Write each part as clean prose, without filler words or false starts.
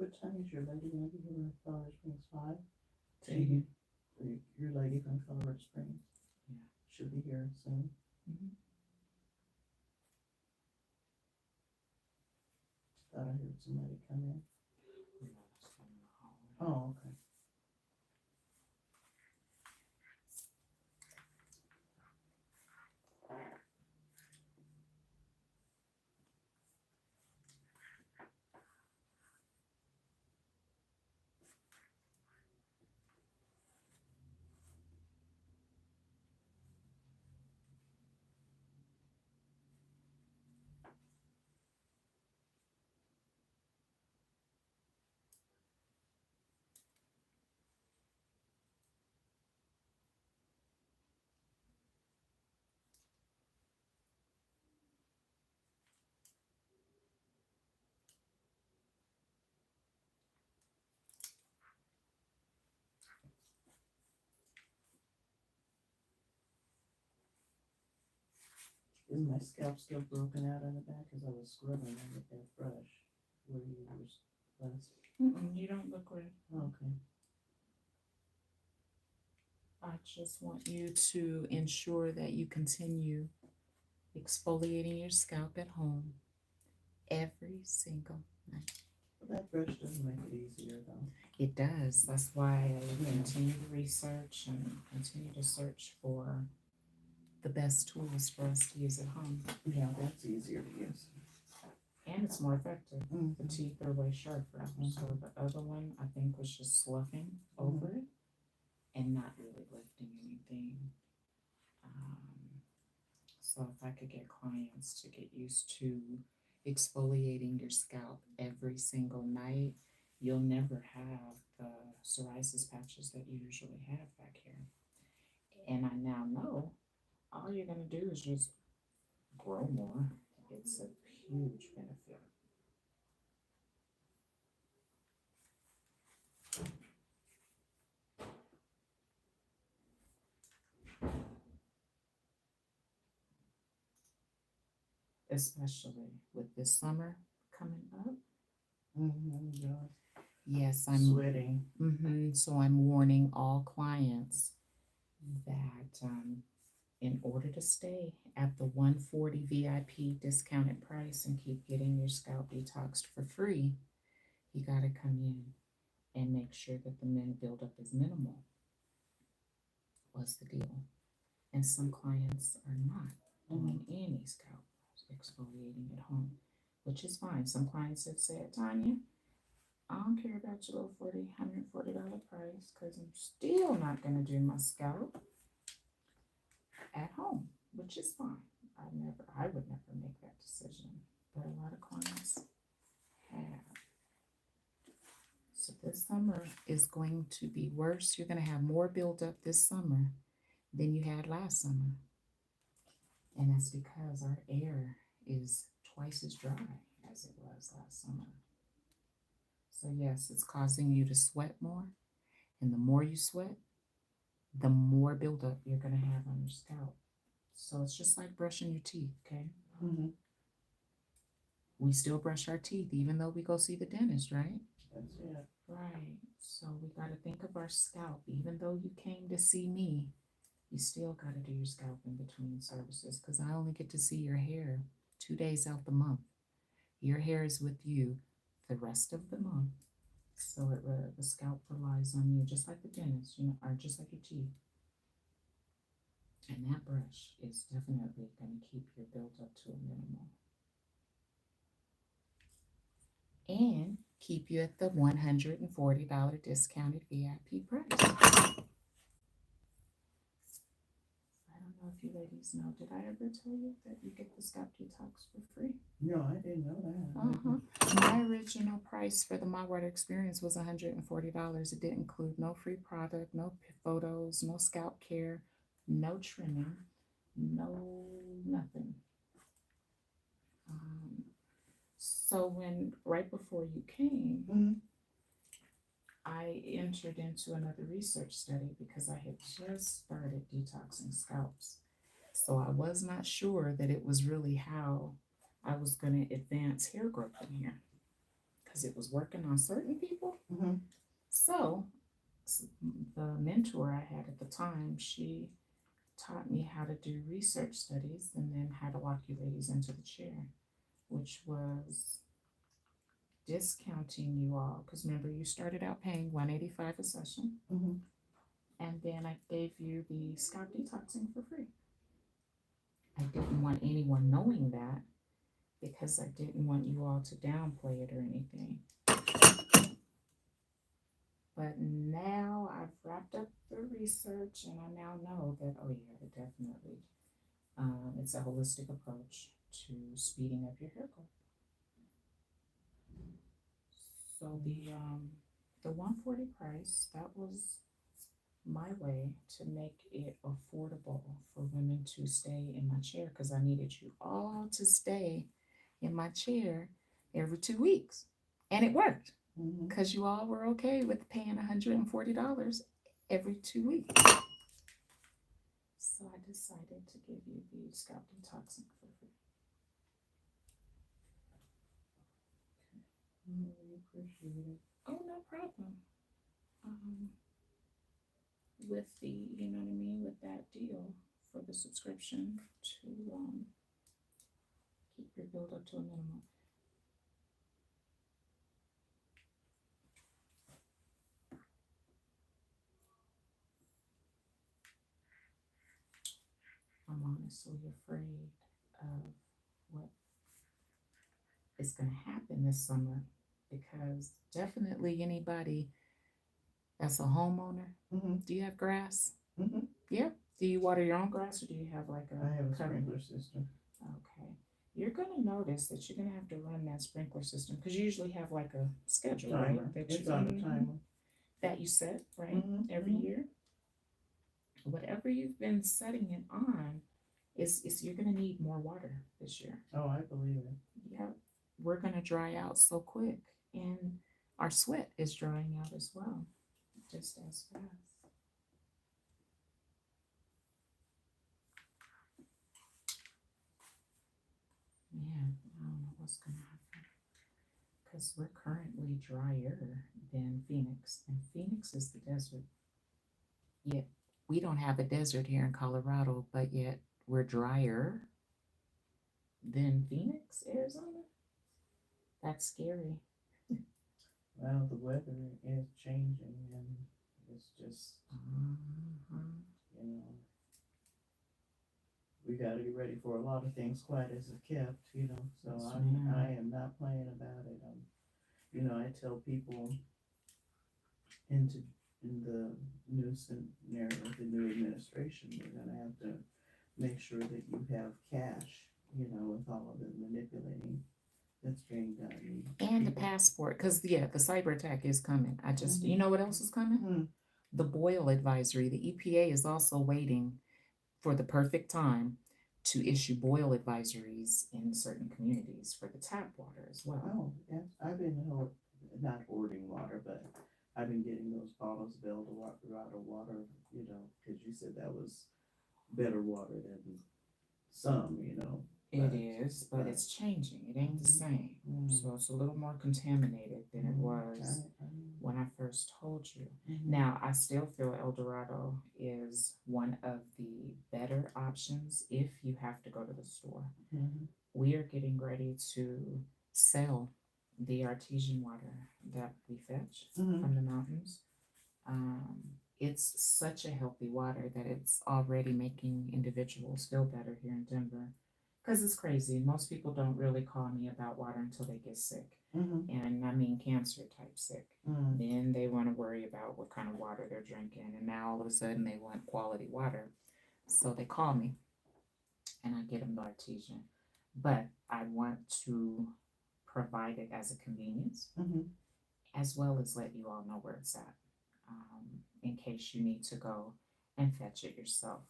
What time is your lady gonna be here in Colorado Springs? 5? Mhm. Your lady from Colorado Springs? Yeah. She'll be here soon. Mhm. Thought I heard somebody come in. We got us in the hallway. Oh, okay. Is my scalp still broken out on the back? Cause I was scrubbing it with that brush where you was last. You don't look red. Okay. I just want you to ensure that you continue exfoliating your scalp at home every single night. But that brush doesn't make it easier though. It does. That's why I continue to research and continue to search for the best tools for us to use at home. Yeah, that's easier to use. And it's more effective. The Mm-hmm. teeth are way sharper. So the other one, I think, was just sloughing over it and not really lifting anything. So if I could get clients to get used to exfoliating your scalp every single night, you'll never have the psoriasis patches that you usually have back here. And I now know all you're going to do is just grow more. It's a huge benefit. Especially with this summer coming up. Mm-hmm. Yes, I'm Sweating. So I'm warning all clients that in order to stay at the 140 VIP discounted price and keep getting your scalp detoxed for free, you got to come in and make sure that the buildup is minimal. What's the deal? And some clients are not doing any scalp exfoliating at home, which is fine. Some clients have said, Tanya, I don't care about your little $140 price because I'm still not going to do my scalp at home, which is fine. I would never make that decision, but a lot of clients have. So this summer is going to be worse. You're going to have more buildup this summer than you had last summer. And that's because our air is twice as dry as it was last summer. So yes, it's causing you to sweat more. And the more you sweat, the more buildup you're going to have on your scalp. So it's just like brushing your teeth, okay? Mm-hmm. We still brush our teeth even though we go see the dentist, right? That's it. Right. So we got to think of our scalp. Even though you came to see me, you still got to do your scalp in between services because I only get to see your hair 2 days out the month. Your hair is with you the rest of the month. So the scalp relies on you just like the dentist, or just like your teeth. And that brush is definitely going to keep your buildup to a minimum. And keep you at the $140 discounted VIP price. I don't know if you ladies know, did I ever tell you that you get the scalp detox for free? No, I didn't know that. My original price for the My Water Experience was $140. It didn't include no free product, no photos, no scalp care, no trimming, no nothing. So when right before you came, I entered into another research study because I had just started detoxing scalps. So I was not sure that it was really how I was going to advance hair growth in here. because it was working on certain people. Mm-hmm. So the mentor I had at the time, she taught me how to do research studies and then how to walk you ladies into the chair, which was discounting you all. Because remember, you started out paying $185 a session, Mm-hmm. and then I gave you the scalp detoxing for free. I didn't want anyone knowing that because I didn't want you all to downplay it or anything. But now I've wrapped up the research and I now know that, oh yeah, it definitely, it's a holistic approach to speeding up your hair growth. So the 140 price, that was my way to make it affordable for women to stay in my chair because I needed you all to stay in my chair every 2 weeks. And it worked because you all were okay with paying $140 every 2 weeks. So I decided to give you the scalp detoxing for free. I really appreciate it. Oh, no problem. With the, you know what I mean, with that deal for the subscription to keep your build up to a minimum. I'm honestly afraid of what is going to happen this summer because definitely anybody that's a homeowner, do you have grass? Mm-hmm. Yeah. Do you water your own grass or do you have like I have a cover? sprinkler system. Okay. You're going to notice that you're going to have to run that sprinkler system because you usually have like a schedule, Timer. right? That It's on a timer. That you set, right? Every year. Whatever you've been setting it on is you're going to need more water this year. Oh, I believe it. Yeah. We're going to dry out so quick and our sweat is drying out as well, just as fast. Man, I don't know what's going to happen because we're currently drier than Phoenix, and Phoenix is the desert. Yet we don't have a desert here in Colorado, but yet we're drier than Phoenix, Arizona. That's scary. Well, the weather is changing and it's just, you know, we got to get ready for a lot of things, quiet as it kept, you know, so Yes, I am not playing about it. You know, I tell people in the new scenario, the new administration, you're going to have to make sure that you have cash, you know, with all of the manipulating that's being done. And the passport, because the cyber attack is coming. I just, you know what else is coming? The boil advisory. The EPA is also waiting for the perfect time to issue boil advisories in certain communities for the tap water as well. Oh, yes, I've been not hoarding water, but I've been getting those bottles of Eldorado water, you know, because you said that was better water than some, you know. It is, but it's changing. It ain't the same. So it's a little more contaminated than it was when I first told you. Now, I still feel Eldorado is one of the better options if you have to go to the store. We are getting ready to sell the artesian water that we fetch from the mountains. It's such a healthy water that it's already making individuals feel better here in Denver. Because it's crazy. Most people don't really call me about water until they get sick. And I mean cancer type sick. Then they want to worry about what kind of water they're drinking. And now all of a sudden they want quality water. So they call me and I get them the artesian. But I want to provide it as a convenience as well as let you all know where it's at in case you need to go and fetch it yourself.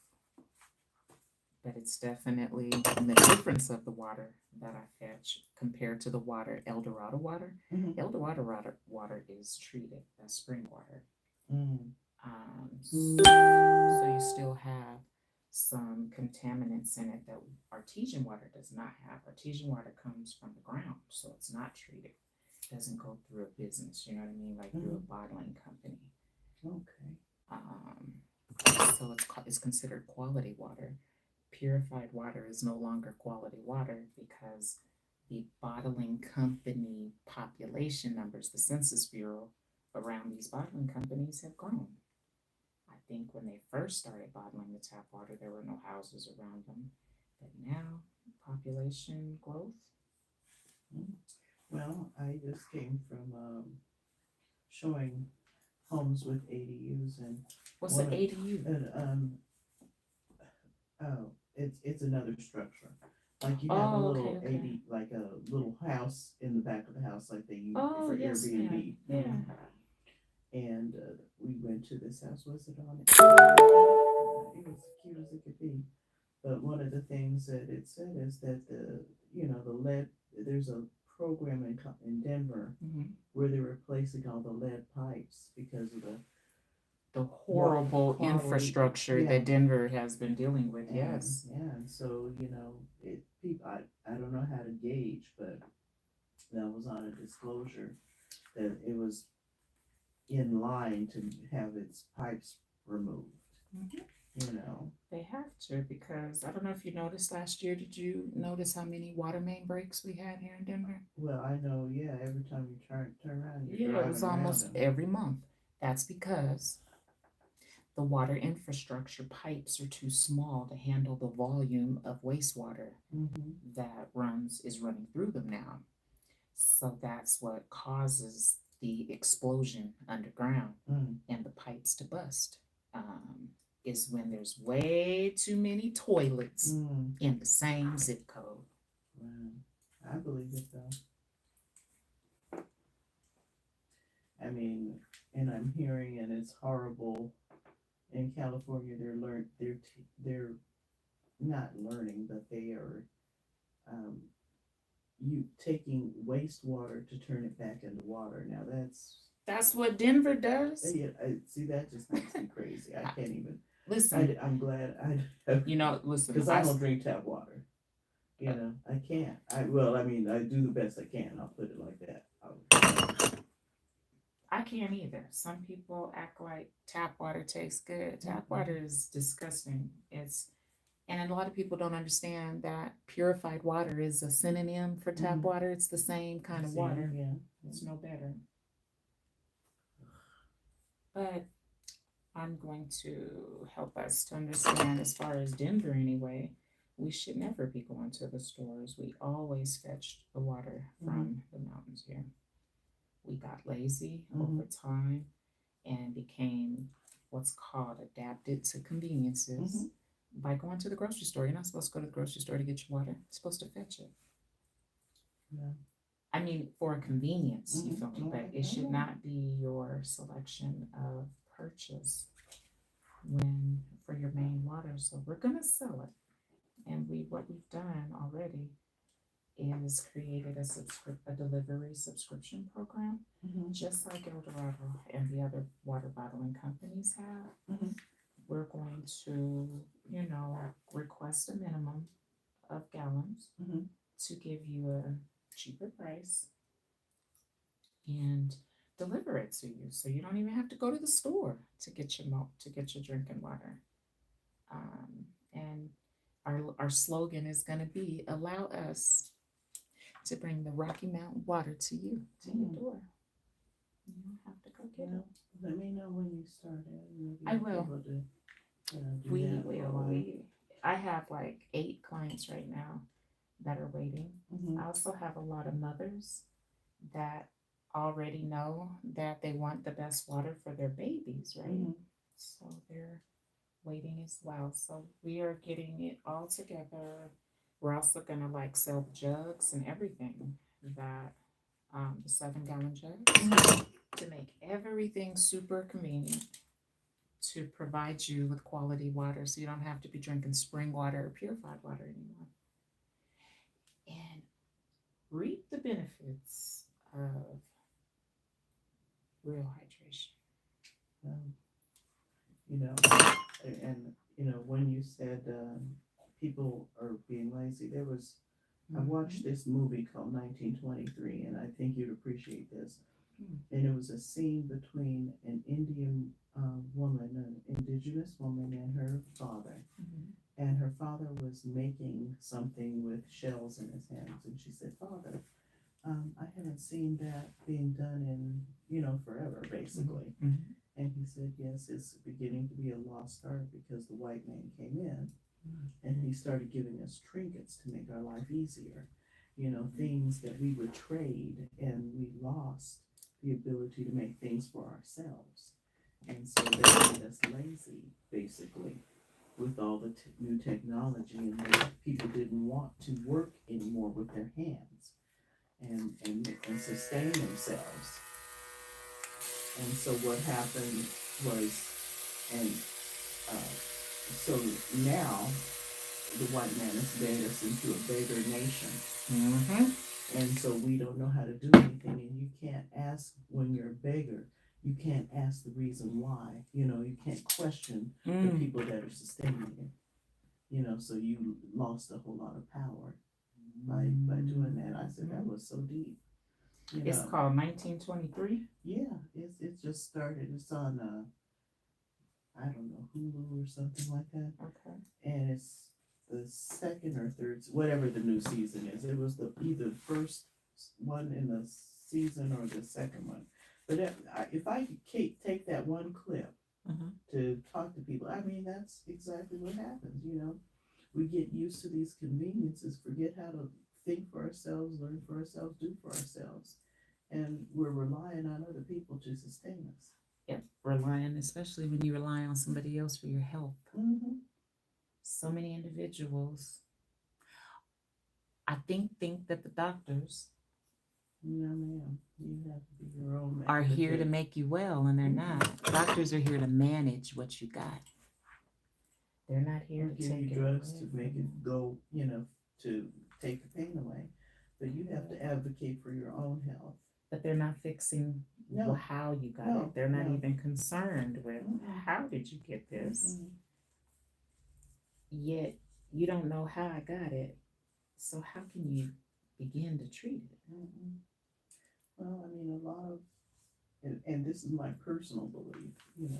But it's definitely the difference of the water that I fetch compared to the water, Eldorado water. Eldorado water is treated as spring water. So you still have some contaminants in it that artesian water does not have. Artesian water comes from the ground, so it's not treated. doesn't go through a business, you know what I mean, like through a bottling company. Okay. So it's considered quality water. Purified water is no longer quality water because the bottling company population numbers, the Census Bureau around these bottling companies have grown. I think when they first started bottling the tap water, there were no houses around them. But now, population growth. Well, I just came from showing homes with ADUs, and What's one an of- ADU? and it's another structure. Like you have a little okay. AD, like a little house in the back of the house, like they use Oh, for yes, Airbnb. ma'am. Yeah. And we went to this house. Was it on? It was cute as it could be. But one of the things that it said is that the lead. There's a program in Denver Mhm. where they're replacing all the lead pipes because of The horrible quality, infrastructure yeah. that Denver has been dealing with. And, Yes. yeah, and so I don't know how to gauge, but that was on a disclosure that it was in line to have its pipes removed. Mhm. You know, They have to because I don't know if you noticed last year. Did you notice how many water main breaks we had here in Denver? well, I know, yeah. Every time you turn around, you're Yeah, it driving was around almost them. every month. That's because the water infrastructure pipes are too small to handle the volume of wastewater that is running through them now. So that's what causes the explosion underground and the pipes to bust. Is when there's way too many toilets in the same zip code. Wow. I believe it though. I mean, and I'm hearing, and it's horrible. In California, they're not learning, but they are you taking wastewater to turn it back into water. Now That's what Denver does. yeah. See, that just makes me crazy. I can't even. Listen, I'm glad listen, because I don't drink tap water. You know, I can't. I mean, I do the best I can. I'll put it like that. I can't either. Some people act like tap water tastes good. Tap water is disgusting. And a lot of people don't understand that purified water is a synonym for tap water. It's the same kind of water. Yeah. It's no better. But I'm going to help us to understand, as far as Denver anyway, we should never be going to the stores. We always fetched the water from the mountains here. We got lazy over time and became what's called adapted to conveniences. By going to the grocery store, you're not supposed to go to the grocery store to get your water. You're supposed to fetch it. Yeah. I mean, for a convenience, you feel me? But it should not be your selection of purchase for your main water. So we're gonna sell it, and what we've done already is created a delivery subscription program, just like El Dorado and the other water bottling companies have. We're going to, request a minimum of gallons to give you a cheaper price and deliver it to you, so you don't even have to go to the store to get your drinking water. And our slogan is going to be, allow us to bring the Rocky Mountain water to you, to your door. You don't have to go get it. Let me know when you start it. I will. We will. I have like 8 clients right now that are waiting. I also have a lot of mothers that already know that they want the best water for their babies, right? So they're waiting as well. So we are getting it all together. We're also gonna sell jugs and everything, that the 7-gallon jugs, to make everything super convenient, to provide you with quality water, so you don't have to be drinking spring water or purified water anymore, and reap the benefits of real hydration. And when you said people are being lazy, there was I watched this movie called 1923, and I think you'd appreciate this. Mm. And it was a scene between an Indian woman, an indigenous woman, and her father. Mhm. And her father was making something with shells in his hands. And she said, Father, I haven't seen that being done in, forever, basically. Mhm. And he said, yes, it's beginning to be a lost art because the white man came in and he started giving us trinkets to make our life easier. Things that we would trade, and we lost the ability to make things for ourselves. And so they made us lazy, basically, with all the new technology, and people didn't want to work anymore with their hands and sustain themselves. And so what happened was, and so now the white man has made us into a beggar nation. Mhm. And so we don't know how to do anything, and you can't ask when you're a beggar. You can't ask the reason why. You can't question the people that are sustaining it. So you lost a whole lot of power by doing that. I said that was so deep. It's called 1923. Yeah, it just started. It's on I don't know, Hulu or something like that. Okay. And it's the second or third, whatever the new season is. It was either the first one in the season or the second one. But if I could take that one clip to talk to people, that's exactly what happens. We get used to these conveniences, forget how to think for ourselves, learn for ourselves, do for ourselves, and we're relying on other people to sustain us. Yep. Relying, especially when you rely on somebody else for your health. Mm-hmm. So many individuals, I think that the doctors No, ma'am. You have to be your own are here to advocate. make you well, and they're not. Doctors are here to manage what you got. They're not here Or to give take you it drugs away to from make you. it go, to take the pain away. But you have to advocate for your own health. But they're not fixing No. how you got No, it. They're not no. even concerned with Mm-mm. how did you get this. Mm-mm. Yet you don't know how I got it. So how can you begin to treat it? Mm-mm. Well, a lot of, and this is my personal belief,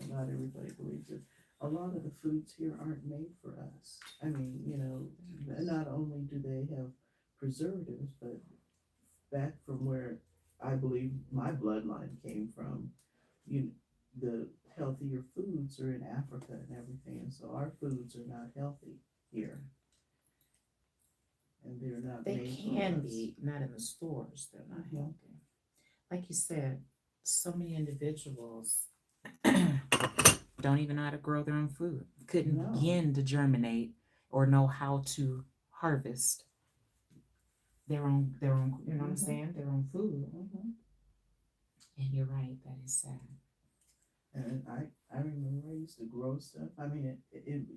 not everybody believes it. A lot of the foods here aren't made for us. Not only do they have preservatives, but back from where I believe my bloodline came from, the healthier foods are in Africa and everything, and so our foods are not healthy here. And they're not They made can for us. be, not in the stores, they're not Mhm. healthy. Like you said, so many individuals don't even know how to grow their own food, couldn't No. begin to germinate or know how to harvest their own, you know what I'm Mhm. saying, their own food. Mhm. And you're right, that is sad. And I remember I used to grow stuff.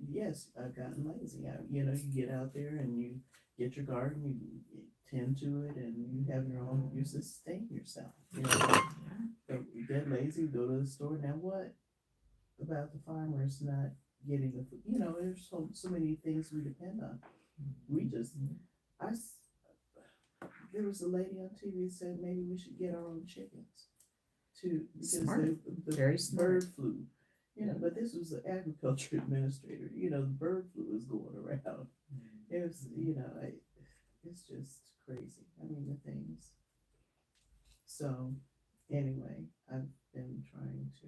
Yes, I've gotten lazy. You get out there and you get your garden, you tend to it, and you have your own, you sustain yourself. But you get lazy, go to the store. Now what about the farmers not getting the food? There's so many things we depend on. We just, there was a lady on TV said maybe we should get our own chickens too, because Smart. the Very smart. bird flu. But this was the agriculture administrator. The bird flu was going around. It was, it's just crazy. The things. So, anyway, I've been trying to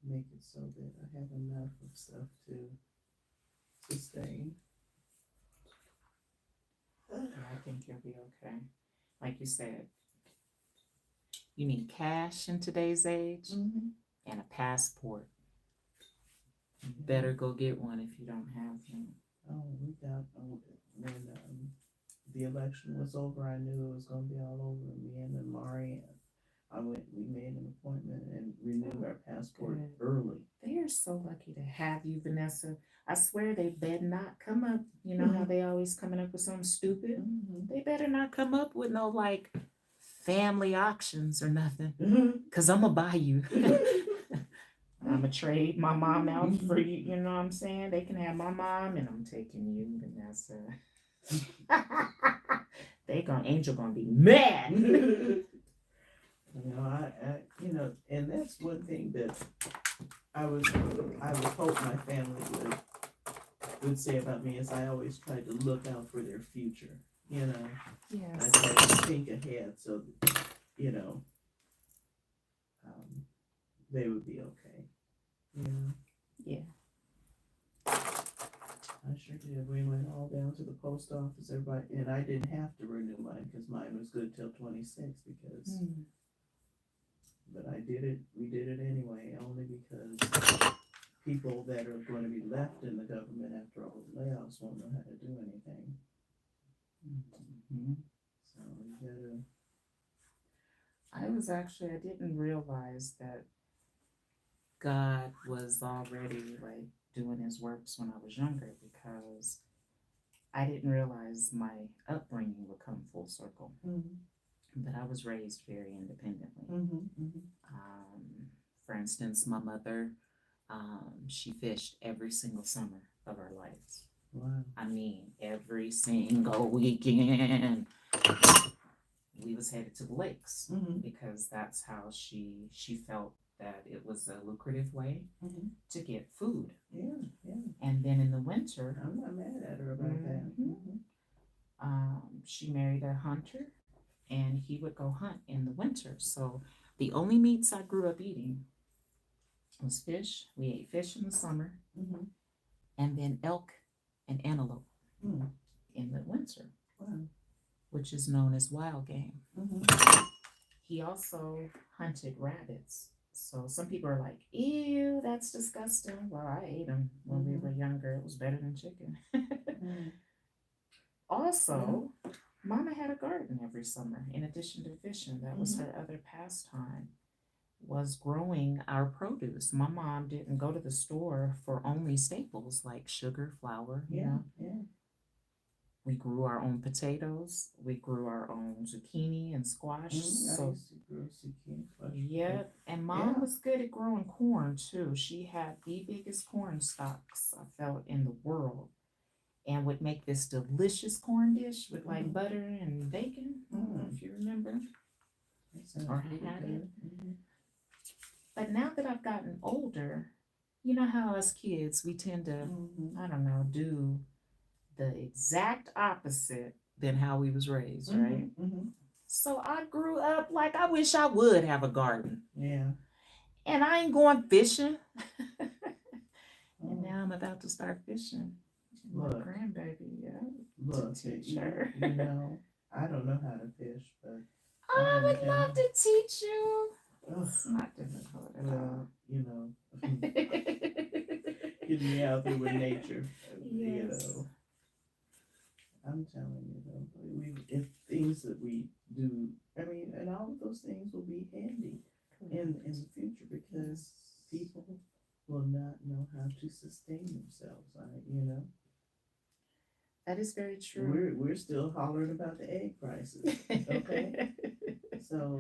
make it so that I have enough of stuff to sustain. Yeah, I think you'll be okay. Like you said, you need cash in today's age Mm-hmm. and a passport. You better go get one if you don't have one. Oh, we got, when the election was over, I knew it was going to be all over me and Mari. We made an appointment and renewed our passport early. They are so lucky to have you, Vanessa. I swear they better not come up. You know how they always coming up with something stupid? Mm-hmm. They better not come up with no like family auctions or nothing. Mm-hmm. Cause I'm gonna buy you. I'm gonna trade my mom out for you. You know what I'm saying? They can have my mom and I'm taking you, Vanessa. Angel gonna be mad. And that's one thing that I would hope my family would say about me is I always try to look out for their future. I Yes. try to think ahead so that, they would be okay. Yeah. I sure did. We went all down to the post office, everybody, and I didn't have to renew mine because mine was good till 26 because, but I did it, we did it anyway, only because people that are going to be left in the government after all the layoffs won't know how to do anything. So you gotta. I didn't realize that God was already like doing his works when I was younger because I didn't realize my upbringing would come full circle. But I was raised very independently. For instance, my mother, she fished every single summer of our lives. Wow. I mean, every single weekend we was headed to the lakes because that's how she felt that it was a lucrative way to get food. Yeah. And then in the winter, I'm not mad at her about that. she married a hunter, and he would go hunt in the winter. So the only meats I grew up eating was fish. We ate fish in the summer, and then elk and antelope in the winter, which is known as wild game. He also hunted rabbits. So some people are like, ew, that's disgusting. Well, I ate them when we were younger. It was better than chicken. Also, Mama had a garden every summer. In addition to fishing, that was her other pastime, was growing our produce. My mom didn't go to the store for only staples like sugar, flour, Yeah. We grew our own potatoes. We grew our own zucchini and squash. I So used to grow zucchini squash. yeah, and Mom was good at growing corn too. She had the biggest corn stalks I felt in the world, and would make this delicious corn dish with like butter and bacon. I don't know if you remember or had it. But now that I've gotten older, you know how us kids we tend to, I don't know, do the exact opposite than how we was raised, right? So I grew up like I wish I would have a garden. Yeah. And I ain't going fishing. And now I'm about to start fishing. My grandbaby, Look, teacher. I don't know how to fish, but I would love to teach you. It's not difficult at all. Get me out there with nature. Yes. I'm telling you though, if things that we do, and all of those things will be handy in the future because people will not know how to sustain themselves. That is very true. We're still hollering about the egg prices, okay? So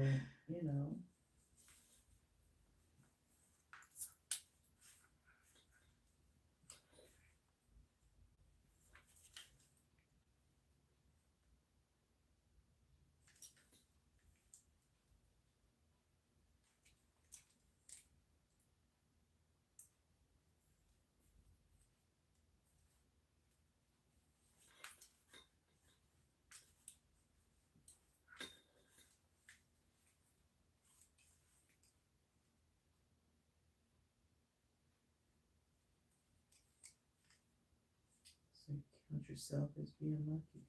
you count yourself as being lucky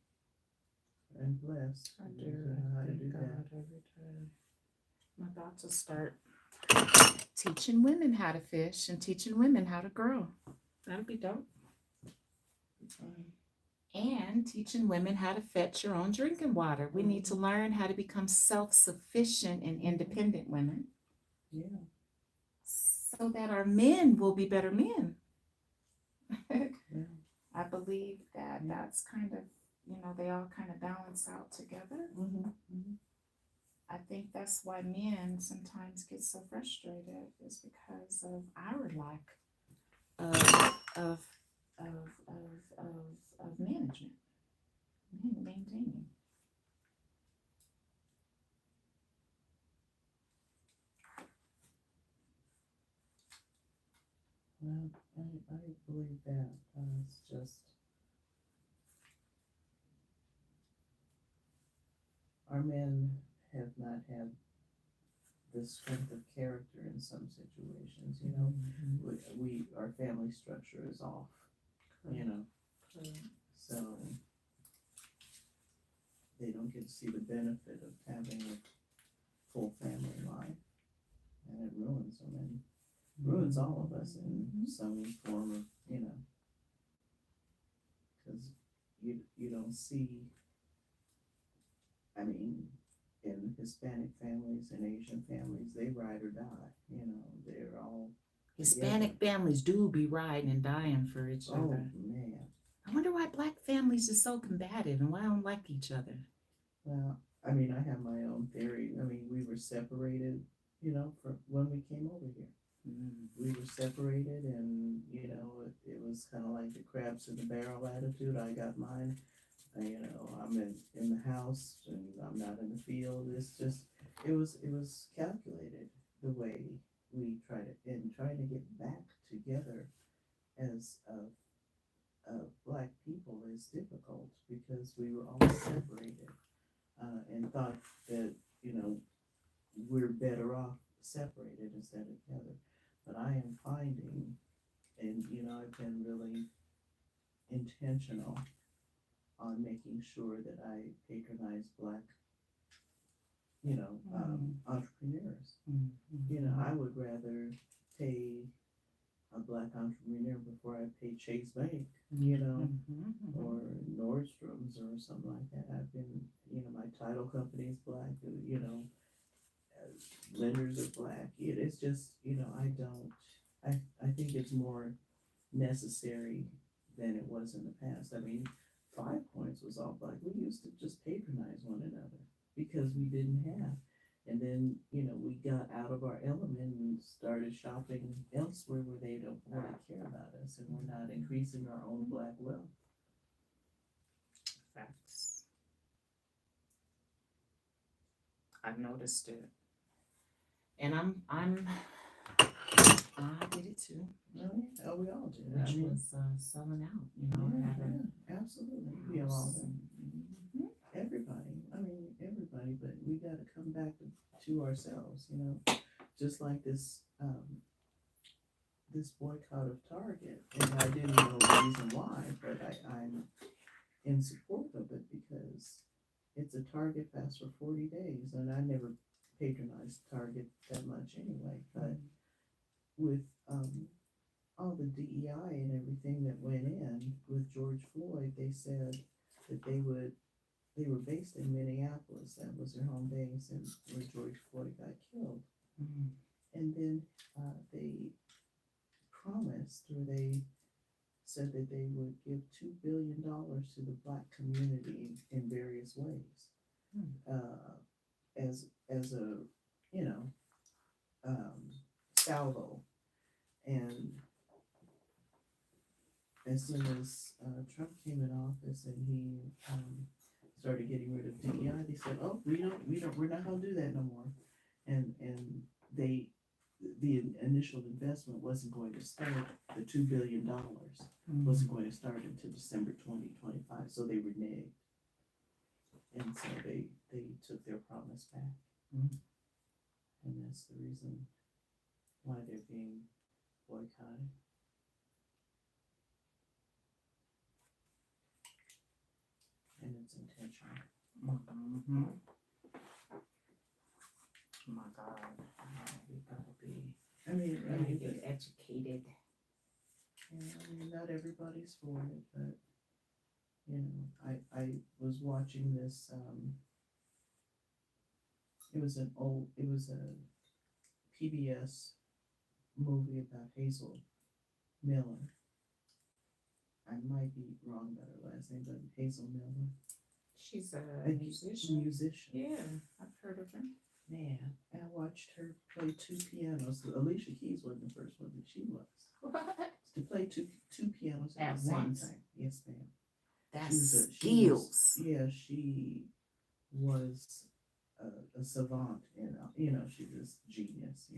and blessed. I do. How to do God that. every day. I'm about to start teaching women how to fish and teaching women how to grow. That'll be dope. And teaching women how to fetch your own drinking water. We need to learn how to become self-sufficient and independent women. Yeah. So that our men will be better men. I believe that that's kind of, they all kind of balance out together. I think that's why men sometimes get so frustrated is because of our lack of management. ain't maintaining. Well, I believe that, it's just, our men have not had the strength of character in some situations, you know? Our family structure is off, you know, so they don't get to see the benefit of having a full family life, and it ruins them, and ruins all of us in some form of, you know, cause you don't see, I mean, in Hispanic families and Asian families, they ride or die, you know, they're all Hispanic families do be riding and dying for each together. other. Oh, man. I wonder why black families are so combative and why don't like each other. Well, I mean, I have my own theory. I mean, we were separated, you know, from when we came over here. We were separated, and, you know, it was kind of like the crabs in the barrel attitude. I got mine, you know, I'm in the house and I'm not in the field. It's just, it was calculated the way we trying to get back together as black people is difficult because we were all separated, and thought that, you know, we're better off separated instead of together. But I am finding, and, you know, I've been really intentional on making sure that I patronize black, you know, entrepreneurs. You know, I would rather pay a black entrepreneur before I pay Chase Bank, you know, or Nordstrom's or something like that. I've been, you know, my title company's black, you know, lenders are black. It's just, you know, I think it's more necessary than it was in the past. I mean, 5 Points was all black. We used to just patronize one another because we didn't have. And then, you know, we got out of our element and started shopping elsewhere where they don't really care about us, and we're not increasing our own black wealth. Facts. I've noticed it. And I did it too, Oh, we all did. which I mean, was selling out, you know, having absolutely. We have all done. Everybody. I mean, everybody. But we got to come back to ourselves. You know, just like this boycott of Target, and I didn't know the reason why, but I'm in support of it because it's a Target fast for 40 days, and I never patronized Target that much anyway. But with all the DEI and everything that went in with George Floyd, they said that they were based in Minneapolis. That was their home base, and where George Floyd got killed. And then they promised, or they said that they would give $2 billion to the black community in various ways, as a, you know, salvo. And as soon as Trump came in office and he started getting rid of DEI, they said, "Oh, we're not gonna do that no more." And the initial investment wasn't going to start. The $2 billion wasn't going to start until December 2025. So they reneged, and so they took their promise back, and that's the reason why they're being boycotted. And it's intentional. Oh my God. We gotta be, I mean, get educated. yeah, I mean, not everybody's for it, but, you know, I was watching this, it was a PBS movie about Hazel Miller. I might be wrong about her last name, but Hazel Miller. She's a musician. Yeah, I've heard of her. Man, I watched her play 2 pianos. Alicia Keys wasn't the first one, but she was. What? To play two pianos at At the same once. time. Yes, ma'am. That's she was, skills. yeah, she was a savant, she was genius,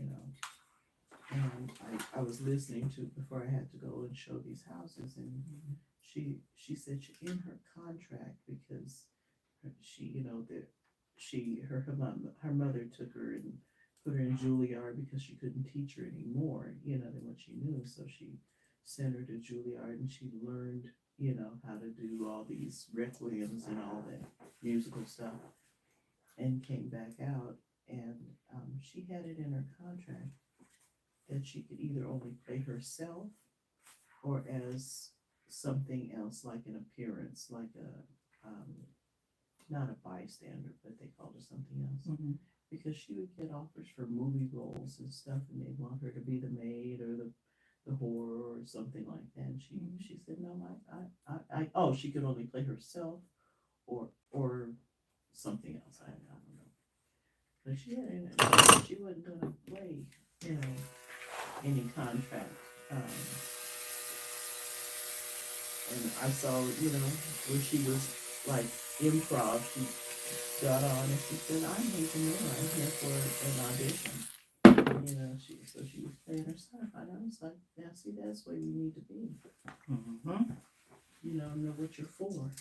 And I was listening to before I had to go and show these houses, and she said in her contract, because she, that her mother took her and put her in Juilliard because she couldn't teach her anymore, than what she knew. So she sent her to Juilliard, and she learned, how to do all these requiems and all that musical stuff, and came back out, and she had it in her contract that she could either only play herself or as something else, like an appearance, like not a bystander, but they called her something else. Mm-hmm. Because she would get offers for movie roles and stuff, and they'd want her to be the maid or the whore or something like that. And she said, no, oh, she could only play herself or something else. I don't know. But she wasn't gonna play, any contract. And I saw, where she was like improv, she got on and she said, I'm Hazel Miller, I'm here for an audition. She was playing herself. And I was like, yeah, see, that's where you need to be. Mm-hmm. Know what you're for.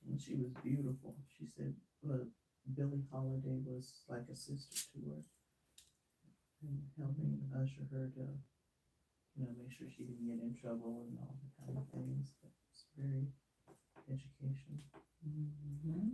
And she was beautiful. She said, well, Billie Holiday was like a sister to her, and helping usher her to, make sure she didn't get in trouble and all the kind of things. But it's very educational. Mm-hmm.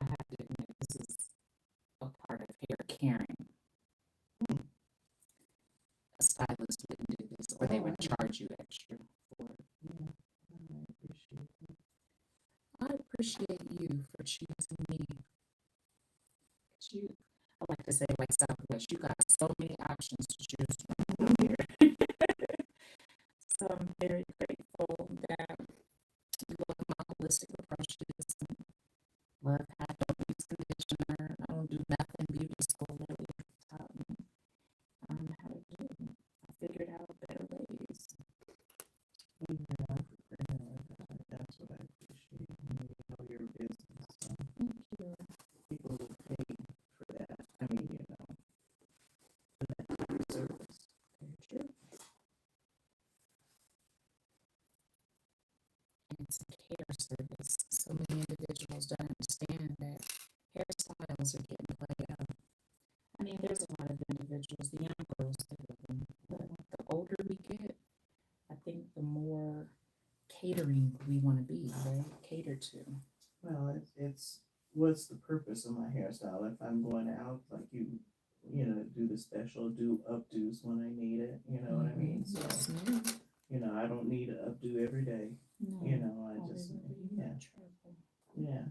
have to admit, this is a part of hair caring. Hmm. A stylist wouldn't do this, or they Oh, would I know. charge you extra for it. Yeah, I appreciate that. I appreciate you for choosing me. 'Cause you, I like to say, like Southwest, you got so many options to choose from out here. So I'm very grateful that you love my holistic approaches. And love how I don't use conditioner. I don't do nothing beauty school really taught me how to do it. I figured out better ways. Yeah, that's what I appreciate. You know your business. So Thank you. people will pay for that. I mean, for that type of service. Very true. And it's a care service. So many individuals don't understand that hairstyles are getting played out. I mean, there's a lot of individuals, the young girls, they love them, but the older we get, I think the more catering we want to be, right? Cater to. Well, it's what's the purpose of my hairstyle? If I'm going out, like do the special, do updos when I need it. You know what I mean? So, Yes, ma'am. I don't need an updo every day. No. I just, yeah, yeah.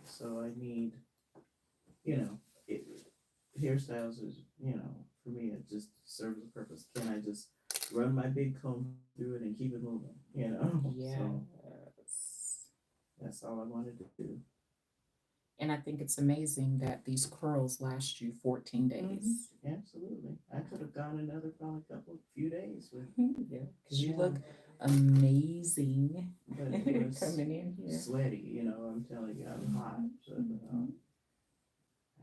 So I need, it, hairstyles is, for me, it just serves a purpose. Can I just run my big comb through it and keep it moving? Yes. So that's all I wanted to do. And I think it's amazing that these curls last you 14 days. Absolutely. I could have gone another probably few days with. Yeah, because you look amazing But it was coming in here. sweaty, I'm telling you, I'm hot. So, I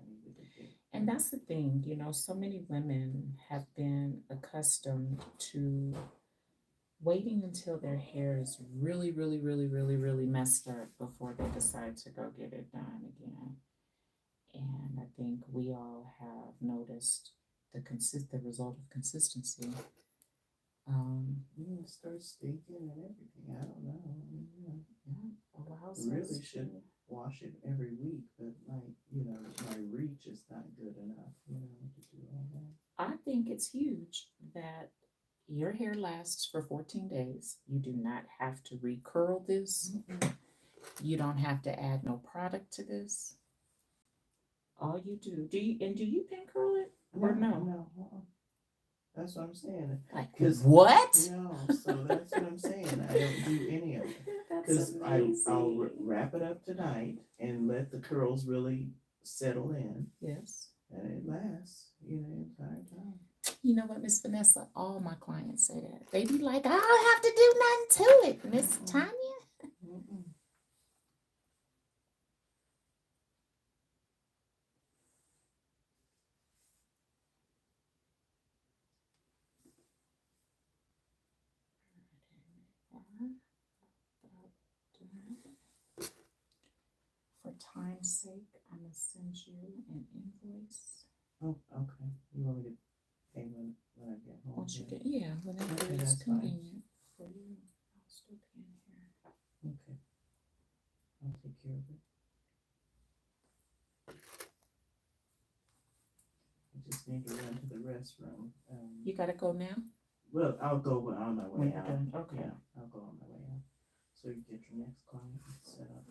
needed to get. And that's the thing, so many women have been accustomed to waiting until their hair is really, really, really, really, really messed up before they decide to go get it done again. And I think we all have noticed the result of consistency. It starts stinking and everything. I don't know. Allows Really us should wash it every week, but my reach is not good enough, to do all that. I think it's huge that your hair lasts for 14 days. You do not have to recurl this. You don't have to add no product to this. All you do you pin curl it or no? No. That's what I'm saying. Like 'Cause- what? No, so that's what I'm saying. I don't do any of it. That's Because amazing. I'll wrap it up tonight and let the curls really settle in, Yes. and it lasts, the entire time. You know what, Miss Vanessa? All my clients say that. They be like, I don't have to do nothing to it, Miss Tanya. Mm-mm. For time's sake, I'm gonna send you an invoice. Oh, okay. You want me to pay when I get home? Once you get, whenever Okay, it's that's fine. convenient for you, I'll still be in here. Okay. I'll take care of it. I just need to run to the restroom. You gotta go now? Well, I'll go on my way When you're out. done, okay. Yeah, I'll go on my way out. So you get your next client set up.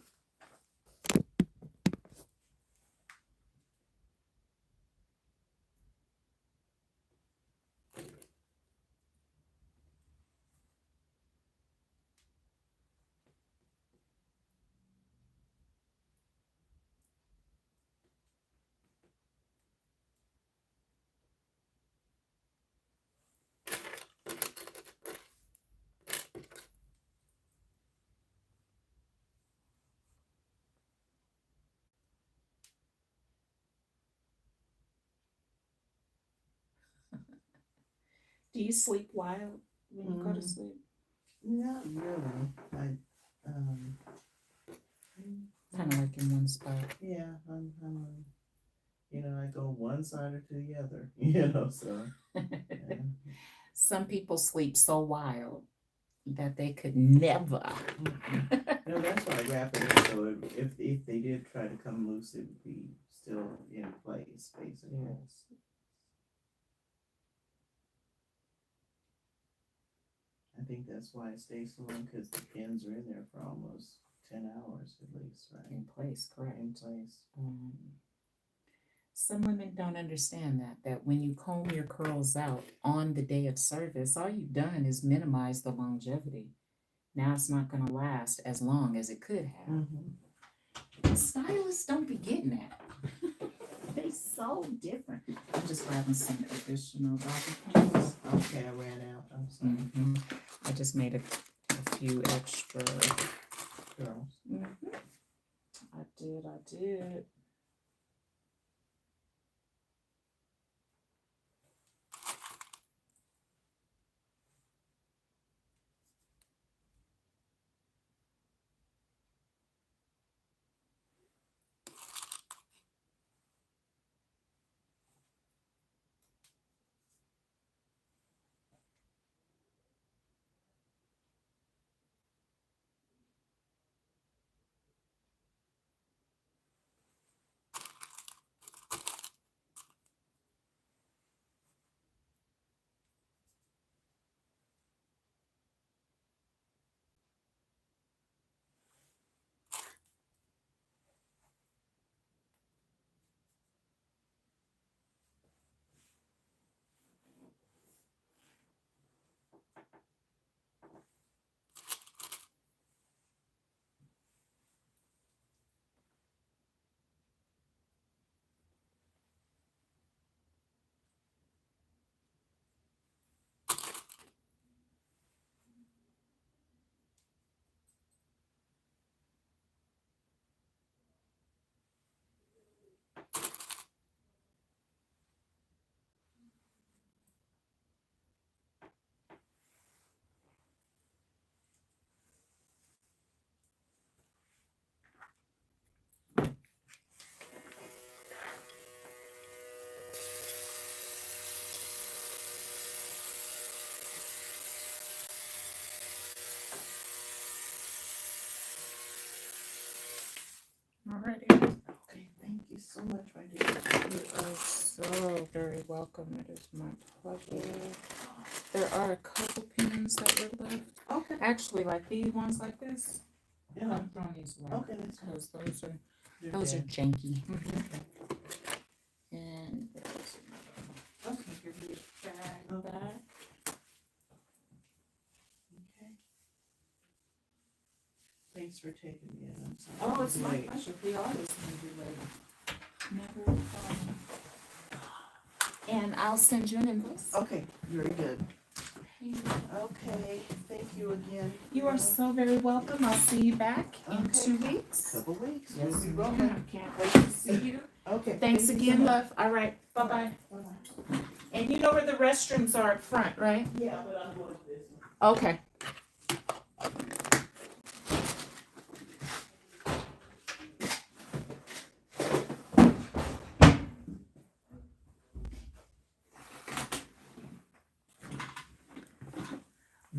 Do you sleep wild when you go to sleep? Not really. Kind of like in one spot. Yeah, I'm I go one side or to the other, so. Yeah. Some people sleep so wild that they could never. No, that's why I wrap it in, so if they did try to come loose, it would be still in place, basically. Yes. I think that's why it stays so long, because the pins are in there for almost 10 hours at least, right? In place, correct. In place. Some women don't understand that when you comb your curls out on the day of service, all you've done is minimize the longevity. Now it's not going to last as long as it could have. Mm-hmm. Stylists don't be getting that. They so different. I'm just grabbing some additional bobby pins. Okay, I ran out. I'm sorry. I just made a few extra. Girls. I did. Alrighty. Okay, thank you so much, my dear. You are so very welcome. It is my pleasure. There are a couple pins that were left. Okay. Actually, like these ones like this. Yeah. I'm throwing these away. Okay, that's fine. Because You're those are good. janky. And there's Okay. your big bag Okay. back. Okay. Thanks for taking me in. I'm sorry. Oh, it's my Late. pleasure. We always need you later. Never a problem. And I'll send you an invoice. Okay, very good. Okay, thank you again. You are so very welcome. I'll see you back in Okay. 2 weeks. Couple weeks. Yes, We'll be I rolling. can't wait to see you. Okay. Thanks thank you so again, much. love. All right. Bye-bye. Bye-bye. And you know where the restrooms are up front, right? Yeah, but I'm going to this one. Okay.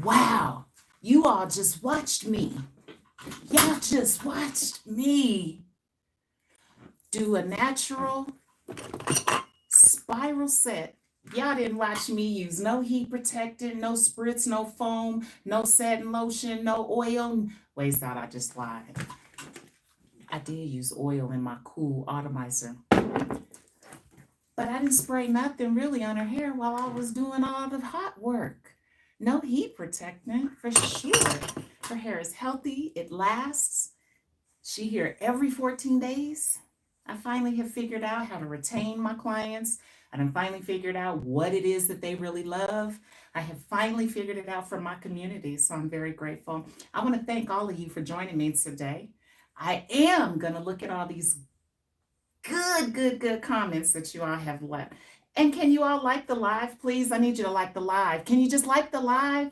Wow, you all just watched me. Y'all just watched me do a natural spiral set. Y'all didn't watch me use no heat protectant, no spritz, no foam, no satin lotion, no oil. Wait, thought I just lied. I did use oil in my cool atomizer. But I didn't spray nothing really on her hair while I was doing all the hot work. No heat protectant for sure. Her hair is healthy, it lasts. She here every 14 days. I finally have figured out how to retain my clients. I have finally figured out what it is that they really love. I have finally figured it out for my community, so I'm very grateful. I want to thank all of you for joining me today. I am going to look at all these good comments that you all have left. And can you all like the live, please? I need you to like the live. Can you just like the live?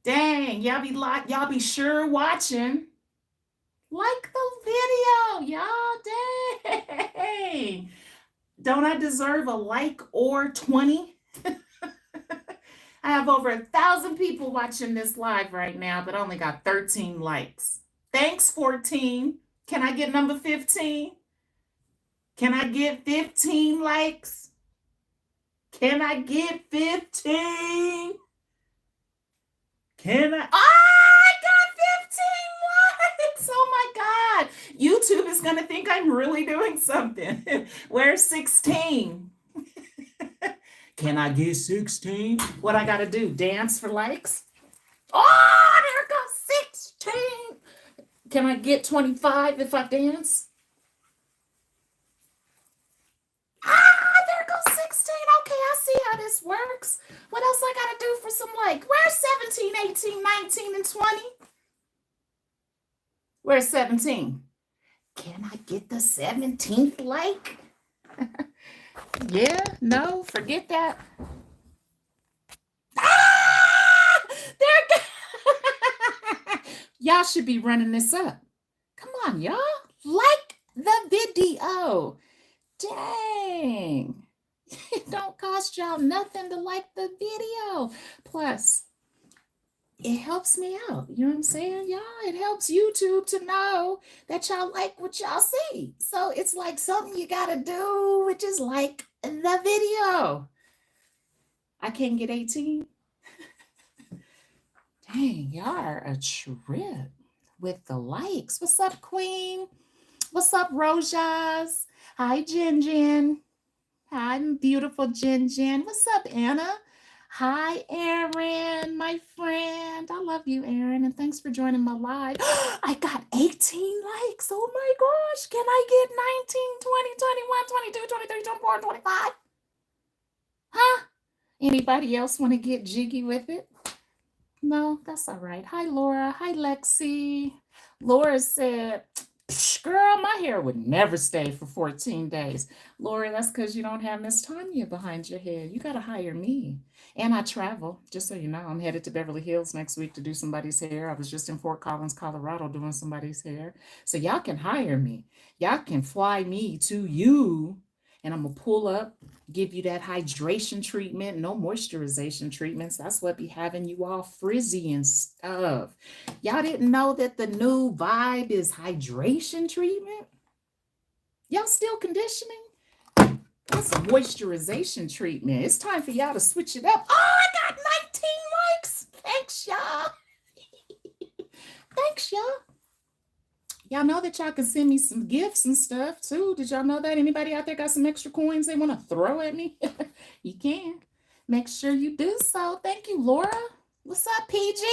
Dang, y'all be sure watching. Like the video, y'all. Dang. Don't I deserve a like or 20? I have over 1,000 people watching this live right now, but only got 13 likes. Thanks, 14. Can I get number 15? Can I get 15 likes? Can I get 15? Can I? I got 15 likes. Oh my God. YouTube is going to think I'm really doing something. Where's 16? Can I get 16? What I got to do? Dance for likes? Oh, there goes 16. Can I get 25 if I dance? There goes 16. Okay, I see how this works. What else I gotta do for some like? Where's 17, 18, 19, and 20? Where's 17? Can I get the 17th like? Yeah, no, forget that. There y'all should be running this up. Come on, y'all. Like the video. Dang. It don't cost y'all nothing to like the video. Plus, it helps me out. You know what I'm saying, y'all? It helps YouTube to know that y'all like what y'all see. So it's like something you gotta do, which is like the video. I can't get 18. Dang, y'all are a trip with the likes. What's up, Queen? What's up, Rojas? Hi, Jin. Hi, beautiful Jin. What's up, Anna? Hi, Aaron, my friend. I love you, Aaron, and thanks for joining my live. I got 18 likes. Oh my gosh. Can I get 19, 20, 21, 22, 23, 24, 25? Huh? Anybody else want to get jiggy with it? No, that's all right. Hi, Laura. Hi, Lexi. Laura said, girl, my hair would never stay for 14 days. Laura, that's because you don't have Miss Tanya behind your head. You got to hire me. And I travel, just so you know. I'm headed to Beverly Hills next week to do somebody's hair. I was just in Fort Collins, Colorado doing somebody's hair. So y'all can hire me. Y'all can fly me to you, and I'm going to pull up, give you that hydration treatment, no moisturization treatments. That's what be having you all frizzy and stuff. Y'all didn't know that the new vibe is hydration treatment? Y'all still conditioning? That's a moisturization treatment. It's time for y'all to switch it up. Oh, I got 19 likes. Thanks, y'all. Thanks, y'all. Y'all know that y'all can send me some gifts and stuff too. Did y'all know that? Anybody out there got some extra coins they want to throw at me? You can. Make sure you do so. Thank you, Laura. What's up, PG?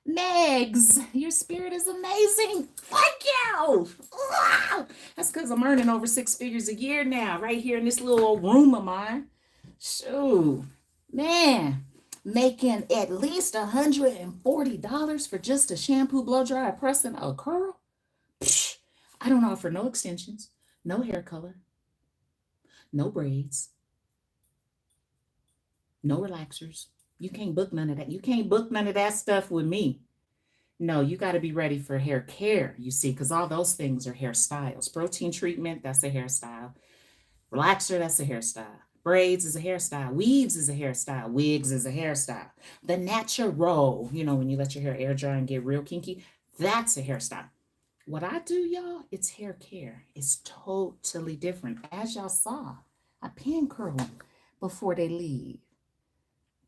Megs, your spirit is amazing. Thank you. Wow. That's because I'm earning over 6 figures a year now, right here in this little old room of mine. Shoot, man, making at least $140 for just a shampoo, blow dry, pressing a curl. Psh, I don't offer no extensions, no hair color, no braids, no relaxers. You can't book none of that. You can't book none of that stuff with me. No, you got to be ready for hair care, you see, because all those things are hairstyles. Protein treatment, that's a hairstyle. Relaxer, that's a hairstyle. Braids is a hairstyle. Weaves is a hairstyle. Wigs is a hairstyle. The natural, when you let your hair air dry and get real kinky, that's a hairstyle. What I do, y'all, it's hair care. It's totally different. As y'all saw, I pin curl them before they leave.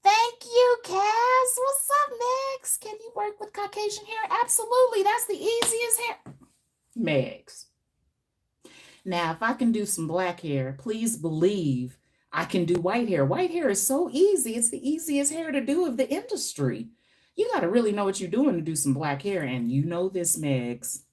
Thank you, Cass. What's up, Megs? Can you work with Caucasian hair? Absolutely. That's the easiest hair. Megs. Now, if I can do some black hair, please believe I can do white hair. White hair is so easy. It's the easiest hair to do of the industry. You got to really know what you're doing to do some black hair. And you know this, Megs.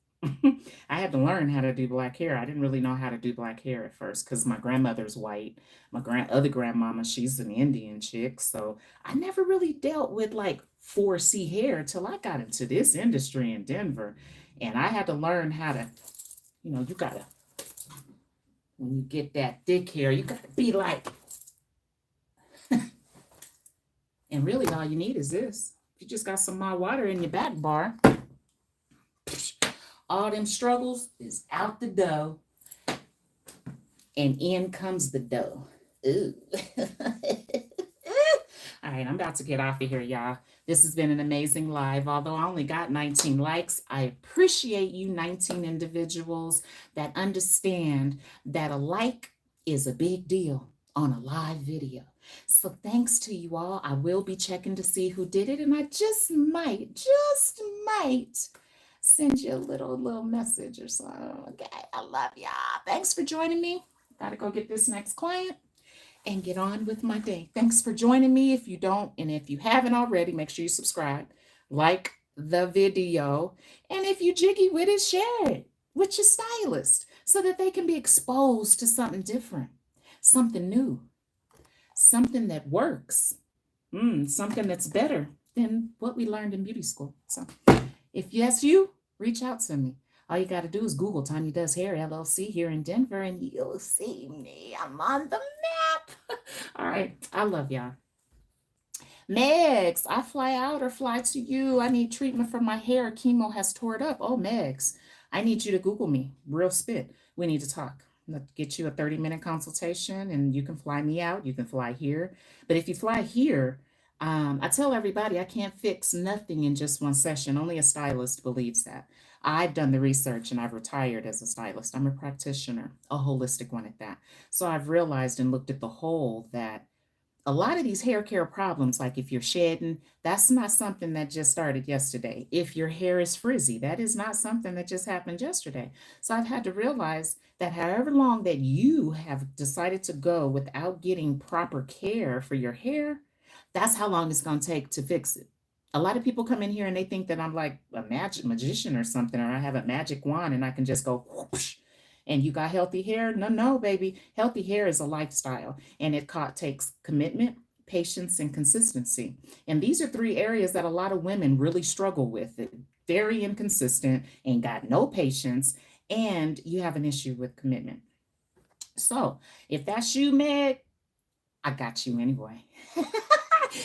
I had to learn how to do black hair. I didn't really know how to do black hair at first because my grandmother's white. My other grandmama, she's an Indian chick. So I never really dealt with like 4C hair till I got into this industry in Denver. And I had to learn how to, you gotta, when you get that thick hair, you gotta be like, and really all you need is this. You just got some mild water in your back bar. All them struggles is out the door, and in comes the dough. Ooh. All right, I'm about to get off of here, y'all. This has been an amazing live. Although I only got 19 likes, I appreciate you 19 individuals that understand that a like is a big deal on a live video. So thanks to you all. I will be checking to see who did it, and I just might send you a little message or something. Okay, I love y'all. Thanks for joining me. Gotta go get this next client and get on with my day. Thanks for joining me. If you don't, and if you haven't already, make sure you subscribe, like the video, and if you jiggy with it, share it with your stylist so that they can be exposed to something different, something new, something that works, something that's better than what we learned in beauty school. So if yes, you, reach out to me. All you got to do is Google Tanya Does Hair, LLC here in Denver, and you'll see me. I'm on the map. All right. I love y'all. Megs, I fly out or fly to you. I need treatment for my hair. Chemo has tore it up. Oh, Megs, I need you to Google me. Real spit. We need to talk. Let's get you a 30-minute consultation, and you can fly me out. You can fly here. But if you fly here, I tell everybody I can't fix nothing in just one session. Only a stylist believes that. I've done the research and I've retired as a stylist. I'm a practitioner, a holistic one at that. So I've realized and looked at the whole that a lot of these hair care problems, like if you're shedding, that's not something that just started yesterday. If your hair is frizzy, that is not something that just happened yesterday. So I've had to realize that however long that you have decided to go without getting proper care for your hair, that's how long it's going to take to fix it. A lot of people come in here and they think that I'm like a magic magician or something, or I have a magic wand and I can just go whoosh, and you got healthy hair. No, baby. Healthy hair is a lifestyle, and it takes commitment, patience, and consistency. And these are 3 areas that a lot of women really struggle with. Very inconsistent, ain't got no patience, and you have an issue with commitment. So if that's you, Meg, I got you anyway.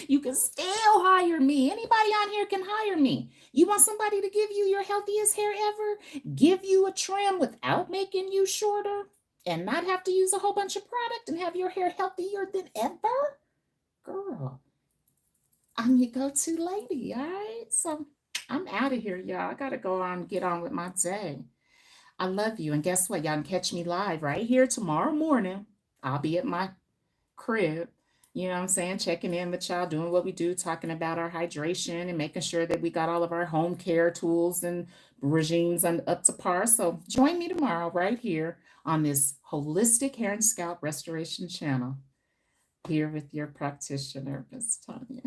You can still hire me. Anybody on here can hire me. You want somebody to give you your healthiest hair ever, give you a trim without making you shorter, and not have to use a whole bunch of product and have your hair healthier than ever? Girl, I'm your go-to lady, all right? So I'm out of here, y'all. I got to go on and get on with my day. I love you. And guess what? Y'all can catch me live right here tomorrow morning. I'll be at my crib, you know what I'm saying, checking in with y'all, doing what we do, talking about our hydration and making sure that we got all of our home care tools and regimes up to par. So join me tomorrow right here on this holistic hair and scalp restoration channel, here with your practitioner, Miss Tanya.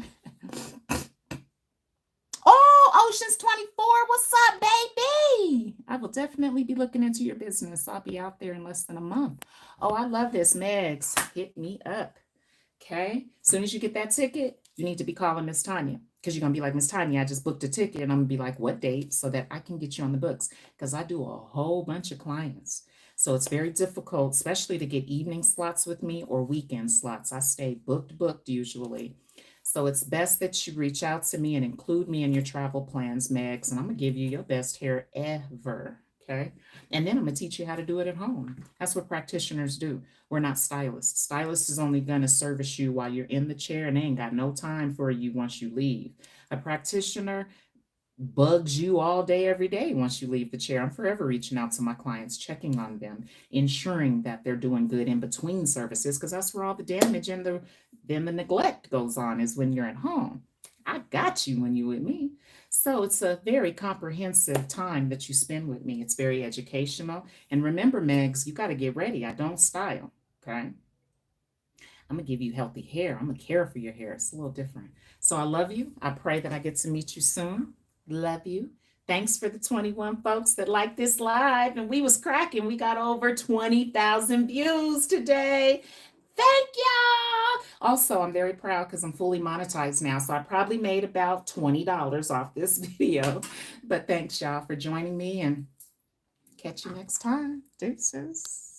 Oh, Oceans 24, what's up, baby? I will definitely be looking into your business. I'll be out there in less than a month. Oh, I love this. Megs, hit me up. Okay. As soon as you get that ticket, you need to be calling Miss Tanya, because you're going to be like, Miss Tanya, I just booked a ticket. And I'm going to be like, what date? So that I can get you on the books, because I do a whole bunch of clients. So it's very difficult, especially to get evening slots with me or weekend slots. I stay booked usually. So it's best that you reach out to me and include me in your travel plans, Megs, and I'm going to give you your best hair ever. Okay. And then I'm going to teach you how to do it at home. That's what practitioners do. We're not stylists. Stylists is only going to service you while you're in the chair, and they ain't got no time for you once you leave. A practitioner bugs you all day, every day once you leave the chair. I'm forever reaching out to my clients, checking on them, ensuring that they're doing good in between services, because that's where all the damage and the neglect goes on, is when you're at home. I got you when you're with me. So it's a very comprehensive time that you spend with me. It's very educational. And remember, Megs, you got to get ready. I don't style, okay? I'm going to give you healthy hair. I'm going to care for your hair. It's a little different. So I love you. I pray that I get to meet you soon. Love you. Thanks for the 21 folks that liked this live. And we was cracking. We got over 20,000 views today. Thank y'all. Also, I'm very proud because I'm fully monetized now. So I probably made about $20 off this video. But thanks y'all for joining me, and catch you next time. Deuces.